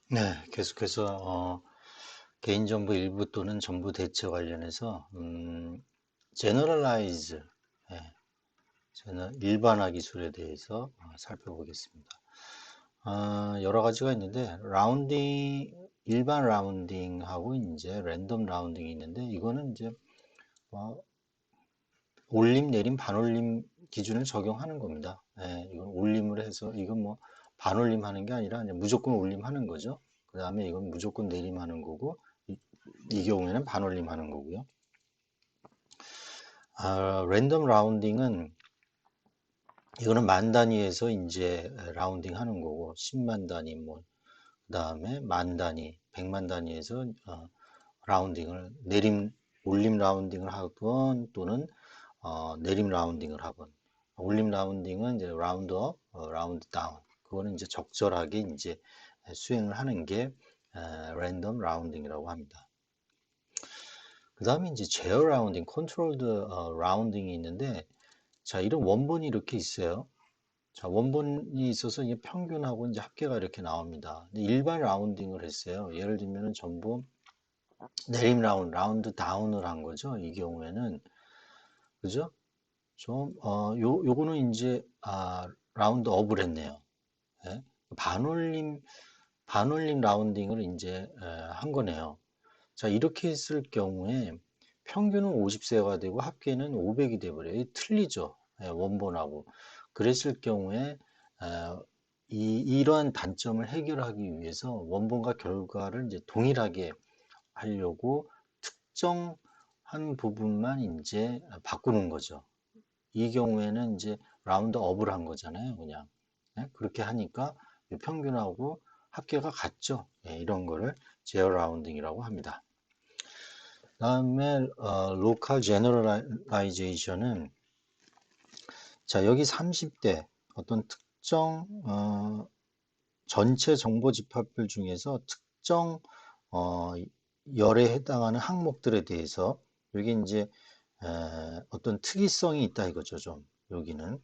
네, 계속해서 개인정보 일부 또는 정보 대체 관련해서 generalize, 예, 일반화 기술에 대해서 살펴보겠습니다. 여러 가지가 있는데 일반 라운딩하고 이제 랜덤 라운딩이 있는데 이거는 이제 어, 올림, 내림, 반올림 기준을 적용하는 겁니다. 예, 이건 올림을 해서 이건 뭐 반올림 하는 게 아니라 그냥 무조건 올림하는 거죠. 그 다음에 이건 무조건 내림하는 거고 이 경우에는 반올림 하는 거고요. 랜덤 라운딩은 이거는 만 단위에서 이제 라운딩 하는 거고 10만 단위 뭐 그다음에 만 단위, 100만 단위에서 라운딩을 올림 라운딩을 하건 또는 내림 라운딩을 하건 올림 라운딩은 이제 라운드 업, 라운드 다운 그거는 이제 적절하게 이제 수행을 하는 게 랜덤 라운딩이라고 합니다. 그 다음에 이제 제어 라운딩, 컨트롤드 라운딩이 있는데 자 이런 원본이 이렇게 있어요. 자 원본이 있어서 이게 평균하고 이제 합계가 이렇게 나옵니다. 근데 일반 라운딩을 했어요. 예를 들면은 전부 내림 라운드 다운을 한 거죠. 이 경우에는 그죠? 요거는 이제 라운드 업을 했네요. 예? 반올림 반올림 라운딩을 이제 한 거네요. 자 이렇게 했을 경우에 평균은 50세가 되고 합계는 500이 돼버려요. 틀리죠. 예, 원본하고. 그랬을 경우에 이러한 단점을 해결하기 위해서 원본과 결과를 이제 동일하게 하려고 특정한 부분만 이제 바꾸는 거죠. 이 경우에는 이제 라운드 업을 한 거잖아요. 그냥. 예, 그렇게 하니까 평균하고 합계가 같죠. 예, 이런 거를 제어 라운딩이라고 합니다. 다음에 로컬 제너럴라이제이션은 자 여기 30대 어떤 특정 전체 정보 집합들 중에서 특정 어, 열에 해당하는 항목들에 대해서 여기 이제 어떤 특이성이 있다 이거죠. 좀 여기는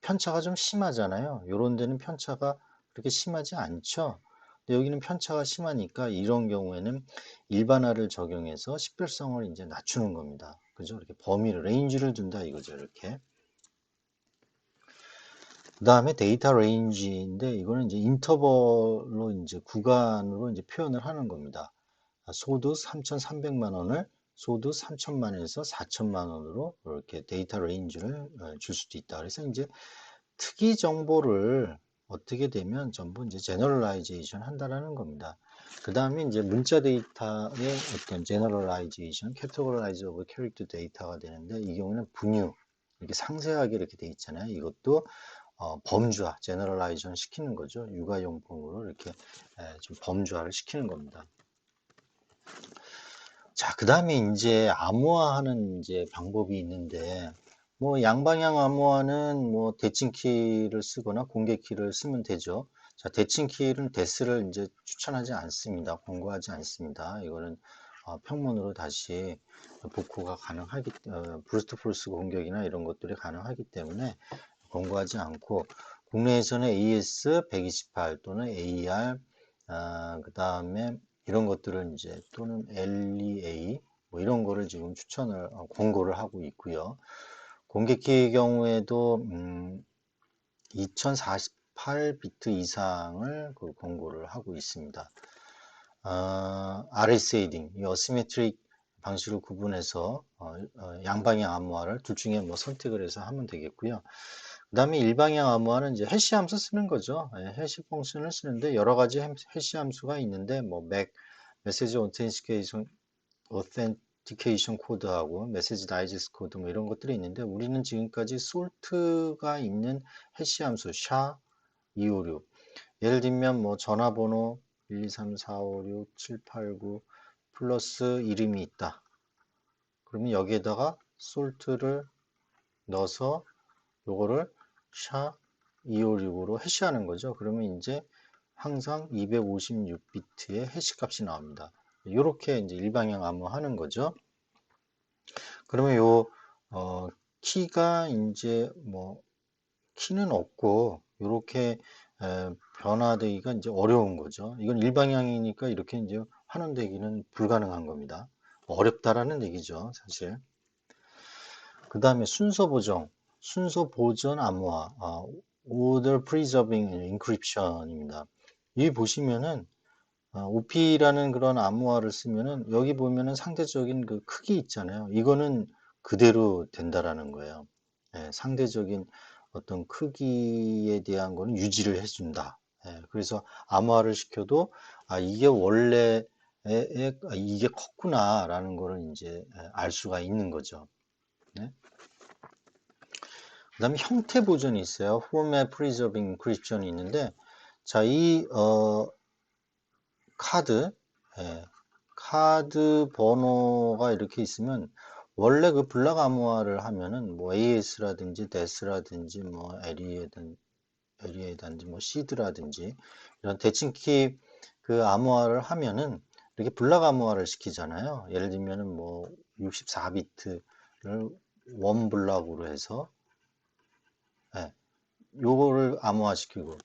편차가 좀 심하잖아요. 요런 데는 편차가 그렇게 심하지 않죠. 근데 여기는 편차가 심하니까 이런 경우에는 일반화를 적용해서 식별성을 이제 낮추는 겁니다. 그죠? 이렇게 범위를, 레인지를 둔다 이거죠. 이렇게. 그 다음에 데이터 레인지인데 이거는 이제 인터벌로 이제 구간으로 이제 표현을 하는 겁니다. 소득 3,300만 원을 소득 3천만 원에서 4천만 원으로 이렇게 데이터 레인지를 줄 수도 있다. 그래서 이제 특이 정보를 어떻게 되면 전부 이제 제너럴라이제이션 한다라는 겁니다. 그 다음에 이제 문자 데이터의 어떤 제너럴라이제이션, 캐테고라이즈 오브 캐릭터 데이터가 되는데 이 경우는 분유 이렇게 상세하게 이렇게 돼 있잖아요. 이것도 범주화, 제너럴라이제이션 시키는 거죠. 육아용품으로 이렇게 좀 범주화를 시키는 겁니다. 자, 그 다음에 이제 암호화하는 이제 방법이 있는데, 뭐 양방향 암호화는 뭐 대칭키를 쓰거나 공개키를 쓰면 되죠. 자, 대칭키는 데스를 이제 추천하지 않습니다. 권고하지 않습니다. 이거는 평문으로 다시 복구가 가능하기, 브루트 포스 공격이나 이런 것들이 가능하기 때문에 권고하지 않고, 국내에서는 AS128 또는 AR, 그 다음에 이런 것들은 이제 또는 LEA 뭐 이런 거를 지금 추천을 권고를 하고 있고요. 공개키의 경우에도 2048비트 이상을 그 권고를 하고 있습니다. RSA딩, 이 어시메트릭 방식을 구분해서 양방향 암호화를 둘 중에 뭐 선택을 해서 하면 되겠고요. 그 다음에 일방향 암호화는 이제 해시 함수 쓰는 거죠. 예, 해시 펑션을 쓰는데 여러 가지 해시 함수가 있는데 뭐 메시지 오텐티케이션 코드하고 메시지 다이제스트 코드 뭐 이런 것들이 있는데 우리는 지금까지 솔트가 있는 해시 함수 SHA-256 예를 들면 뭐 전화번호 1, 2, 3, 4, 5, 6, 7, 8, 9 플러스 이름이 있다. 그러면 여기에다가 솔트를 넣어서 요거를 SHA-256으로 해시하는 거죠. 그러면 이제 항상 256비트의 해시 값이 나옵니다. 이렇게 이제 일방향 암호하는 거죠. 그러면 키가 이제 뭐 키는 없고 이렇게 변화되기가 이제 어려운 거죠. 이건 일방향이니까 이렇게 이제 환원되기는 불가능한 겁니다. 어렵다라는 얘기죠, 사실. 그 다음에 순서 보정, 순서 보전 암호화, Order Preserving Encryption입니다. 여기 보시면은 OP라는 그런 암호화를 쓰면은 여기 보면은 상대적인 그 크기 있잖아요. 이거는 그대로 된다라는 거예요. 예, 상대적인 어떤 크기에 대한 거는 유지를 해준다. 예, 그래서 암호화를 시켜도 이게 원래 이게 컸구나라는 거를 이제 알 수가 있는 거죠. 네? 그다음에 형태 보존이 있어요. Format Preserving Encryption이 있는데, 자, 카드, 예, 카드 번호가 이렇게 있으면 원래 그 블락 암호화를 하면은 뭐 AS라든지 DES라든지 뭐 LEA든지 뭐 SID라든지 이런 대칭키 그 암호화를 하면은 이렇게 블락 암호화를 시키잖아요. 예를 들면은 뭐 64비트를 원 블락으로 해서 예, 요거를 암호화시키고,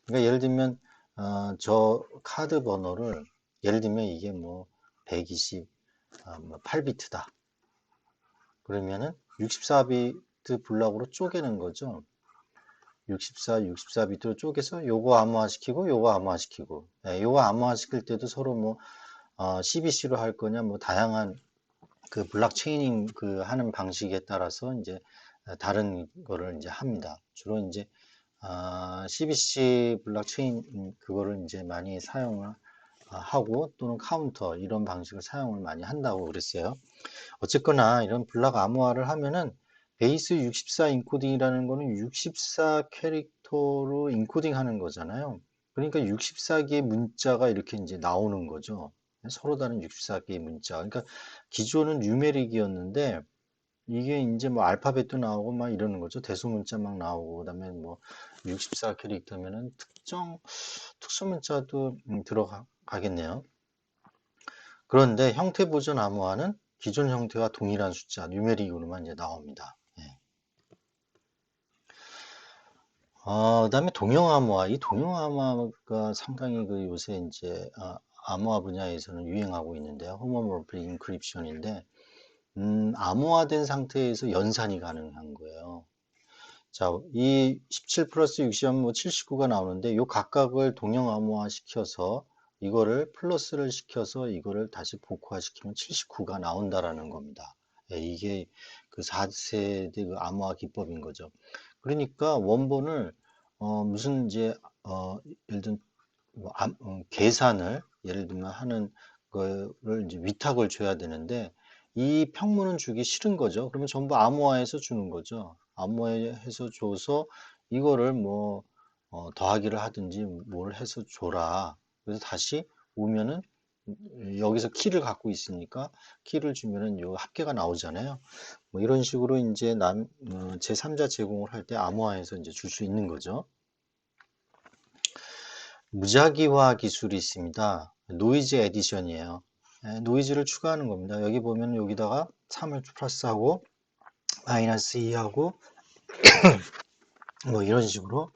그러니까 예를 들면 저 카드 번호를 예를 들면 이게 뭐 120, 뭐 8비트다. 그러면은 64비트 블럭으로 쪼개는 거죠. 64비트로 쪼개서 요거 암호화시키고 요거 암호화시키고, 예, 요거 암호화시킬 때도 서로 뭐 CBC로 할 거냐 뭐 다양한 그 블록체이닝 그 하는 방식에 따라서 이제 다른 거를 이제 합니다. 주로 이제 CBC 블록체인 그거를 이제 많이 사용을 하고 또는 카운터 이런 방식을 사용을 많이 한다고 그랬어요. 어쨌거나 이런 블록 암호화를 하면은 베이스 64 인코딩이라는 거는 64 캐릭터로 인코딩 하는 거잖아요. 그러니까 64개의 문자가 이렇게 이제 나오는 거죠. 서로 다른 64개의 문자. 그러니까 기존은 뉴메릭이었는데 이게 이제 뭐 알파벳도 나오고 막 이러는 거죠. 대소문자 막 나오고 그다음에 뭐 64 캐릭터면은 특수문자도 들어가겠네요. 그런데 형태 보존 암호화는 기존 형태와 동일한 숫자 뉴메릭으로만 이제 나옵니다. 예. 그다음에 동형 암호화. 이 동형 암호화가 상당히 그 요새 이제 암호화 분야에서는 유행하고 있는데요. 호모모르픽 인크립션인데 암호화된 상태에서 연산이 가능한 거예요. 자, 이 17 플러스 60하면 뭐 79가 나오는데 요 각각을 동형 암호화 시켜서 이거를 플러스를 시켜서 이거를 다시 복호화 시키면 79가 나온다라는 겁니다. 예, 이게 그 4세대 그 암호화 기법인 거죠. 그러니까 원본을 무슨 이제 예를 들면 뭐 계산을 예를 들면 하는 거를 이제 위탁을 줘야 되는데 이 평문은 주기 싫은 거죠. 그러면 전부 암호화해서 주는 거죠. 암호화해서 줘서 이거를 뭐 더하기를 하든지 뭘 해서 줘라. 그래서 다시 오면은 여기서 키를 갖고 있으니까 키를 주면은 요 합계가 나오잖아요. 뭐 이런 식으로 이제 제3자 제공을 할 때 암호화해서 이제 줄 수 있는 거죠. 무작위화 기술이 있습니다. 노이즈 에디션이에요. 예, 노이즈를 추가하는 겁니다. 여기 보면 여기다가 3을 플러스하고 마이너스 2하고 뭐 이런 식으로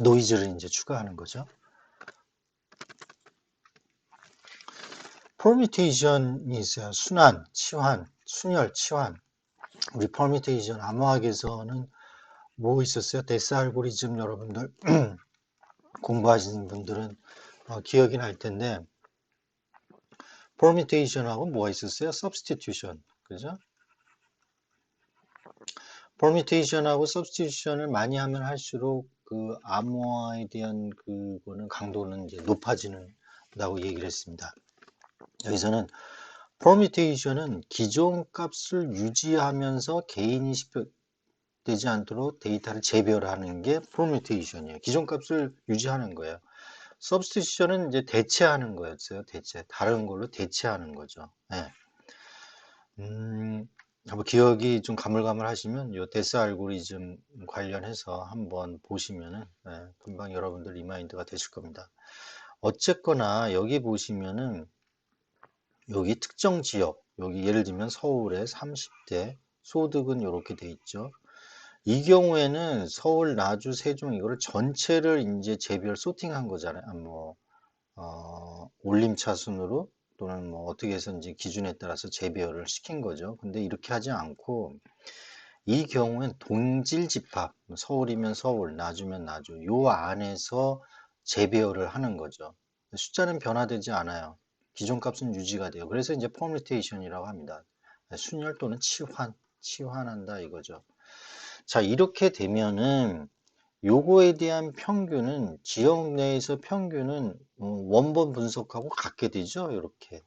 노이즈를 이제 추가하는 거죠. 퍼뮤테이션이 있어요. 순환, 치환, 순열, 치환. 우리 퍼뮤테이션 암호학에서는 뭐 있었어요? 데스 알고리즘 여러분들 공부하시는 분들은 기억이 날 텐데 퍼뮤테이션하고 뭐가 있었어요? substitution. 그죠? 퍼뮤테이션하고 서브스티튜션을 많이 하면 할수록 그 암호화에 대한 그거는 강도는 이제 높아지는다고 얘기를 했습니다. 여기서는 퍼뮤테이션은 기존 값을 유지하면서 개인이 식별되지 않도록 데이터를 재별하는 게 퍼뮤테이션이에요. 기존 값을 유지하는 거예요. 서브스티튜션은 이제 대체하는 거였어요. 대체. 다른 걸로 대체하는 거죠. 네. 한번 기억이 좀 가물가물하시면 요 데스 알고리즘 관련해서 한번 보시면은 금방 여러분들 리마인드가 되실 겁니다. 어쨌거나 여기 보시면은 여기 특정 지역 여기 예를 들면 서울의 30대 소득은 이렇게 돼 있죠. 이 경우에는 서울, 나주, 세종 이거를 전체를 이제 제별 소팅한 거잖아요. 올림차순으로 또는 뭐 어떻게 해서인지 기준에 따라서 재배열을 시킨 거죠. 근데 이렇게 하지 않고 이 경우엔 동질 집합, 서울이면 서울, 나주면 나주, 요 안에서 재배열을 하는 거죠. 숫자는 변화되지 않아요. 기존 값은 유지가 돼요. 그래서 이제 퍼뮤테이션이라고 합니다. 순열 또는 치환한다 이거죠. 자, 이렇게 되면은 요거에 대한 평균은 지역 내에서 평균은 원본 분석하고 같게 되죠. 이렇게.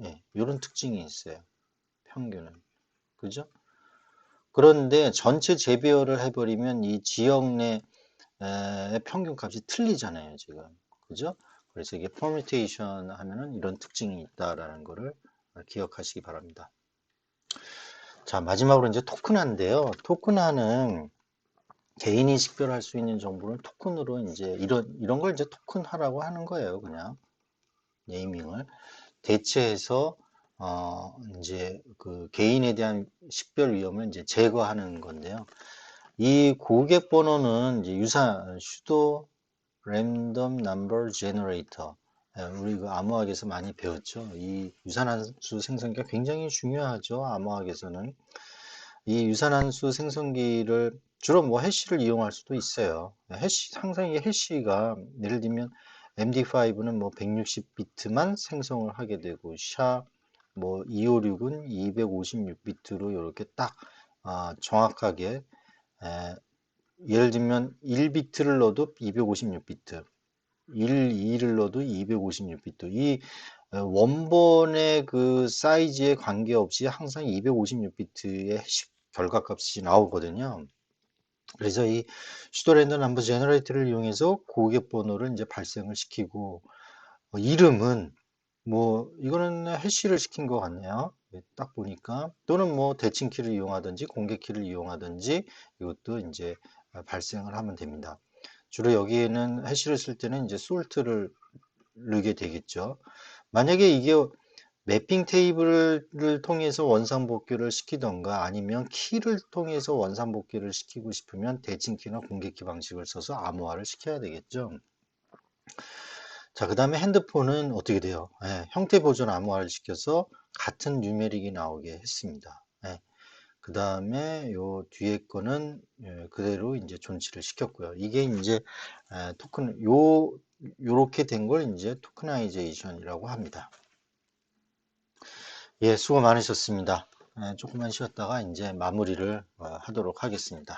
예, 이런 특징이 있어요. 평균은. 그죠? 그런데 전체 재배열을 해버리면 이 지역 내 평균 값이 틀리잖아요, 지금. 그죠? 그래서 이게 퍼뮤테이션 하면은 이런 특징이 있다라는 거를 기억하시기 바랍니다. 자, 마지막으로 이제 토큰화인데요. 토큰화는 개인이 식별할 수 있는 정보를 토큰으로 이제 이런 걸 이제 토큰화라고 하는 거예요, 그냥. 네이밍을. 대체해서 이제 그 개인에 대한 식별 위험을 이제 제거하는 건데요. 이 고객 번호는 이제 sudo random number generator. 우리 그 암호학에서 많이 배웠죠. 이 유산함수 생성기가 굉장히 중요하죠. 암호학에서는 이 유산함수 생성기를 주로 뭐 해시를 이용할 수도 있어요. 항상 이 해시가 예를 들면 MD5는 뭐 160비트만 생성을 하게 되고 뭐 256은 256비트로 이렇게 딱 정확하게 예를 들면 1비트를 넣어도 256비트, 2를 넣어도 256비트. 이 원본의 그 사이즈에 관계없이 항상 256비트의 결과값이 나오거든요. 그래서 이 슈도랜덤 넘버 제너레이터를 이용해서 고객 번호를 이제 발생을 시키고 이름은 뭐 이거는 해시를 시킨 것 같네요. 딱 보니까 또는 뭐 대칭 키를 이용하든지 공개 키를 이용하든지 이것도 이제 발생을 하면 됩니다. 주로 여기에는 해시를 쓸 때는 이제 솔트를 넣게 되겠죠. 만약에 이게 매핑 테이블을 통해서 원상복귀를 시키던가 아니면 키를 통해서 원상복귀를 시키고 싶으면 대칭키나 공개키 방식을 써서 암호화를 시켜야 되겠죠. 자, 그 다음에 핸드폰은 어떻게 돼요? 형태 보존 암호화를 시켜서 같은 뉴메릭이 나오게 했습니다. 그 다음에 요 뒤에 거는 그대로 이제 존치를 시켰고요. 이게 이제 요렇게 된 걸 이제 토크나이제이션이라고 합니다. 예, 수고 많으셨습니다. 조금만 쉬었다가 이제 마무리를 하도록 하겠습니다.